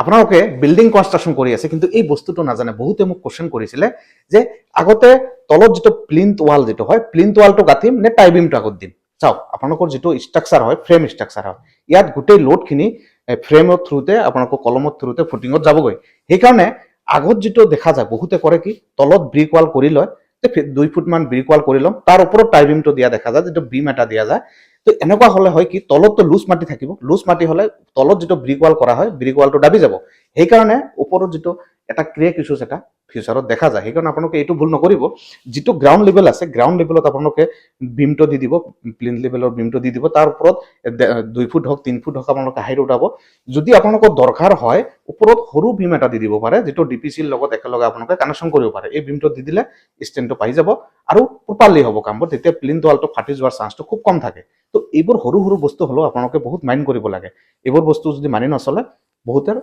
আপোনালোকে building construction কৰি আছে কিন্তু এই বস্তুটো নাজানে বহুতে মোক কোৱেশ্চন কৰিছিলে যে আগতে তলত যিটো প্লিন্থ ৱাল যিটো হয় প্লিন্থ ৱালটো গাঁঠিম নে টাই বিমটো আগত দিম চাওক আপোনালোকৰ যিটো ষ্ট্ৰাকচাৰ হয় ফ্ৰেম ষ্ট্ৰাকচাৰ হয় ইয়াত গোটেই লোডখিনি ফ্ৰেমৰ থ্ৰুতে আপোনালোকৰ কলমৰ থ্ৰুতে ফুটিঙত যাবগৈ সেইকাৰণে আগত যিটো দেখা যায় বহুতে কৰে কি তলত ব্ৰিক ৱাল কৰি লয় 2 ফুট মান ব্ৰিক ৱাল কৰি ল'ম তাৰ ওপৰত টাই বিমটো দিয়া দেখা যায় যিটো বিম এটা দিয়া যায় তো এনেকুৱা হলে হয় কি তলতটো লুজ মাটি থাকিব লুজ মাটি হলে তলত যিটো ব্ৰিক ৱাল কৰা হয় ব্ৰিক ৱালটো দাবি যাব সেইকাৰণে ওপৰত যিটো এটা ক্ৰেক ইছ্যুজ এটা ফিউচাৰত দেখা যায় সেইকাৰণে আপোনালোকে এইটো ভুল নকৰিব যিটো গ্ৰাউণ্ড লেভেল আছে গ্ৰাউণ্ড লেভেলত আপোনালোকে বিমটো দি দিব প্লিন্থ লেভেলৰ বিমটো দি দিব তাৰ ওপৰত 2 ফুট হওক 3 ফুট হওক আপোনালোকে হাইট উঠাব যদি আপোনালোকৰ দৰকাৰ হয় ওপৰত সৰু বিম এটা দি দিব পাৰে যেটো ডিপিসিৰ লগত একেলগে আপোনালোকে কানেকশ্যন কৰিব পাৰে এই বিমটো দি দিলে ষ্টেণ্ডটো পাই যাব আৰু প্ৰপাৰলি হ'ব কামবোৰ তেতিয়া প্লিন্থ ৱালটো ফাটি যোৱাৰ চান্সটো খুব কম থাকে তো এইবোৰ সৰু সৰু বস্তু হলেও আপোনালোকে বহুত মাইণ্ড কৰিব লাগে এইবোৰ বস্তু যদি মানি নচলে বহুতৰ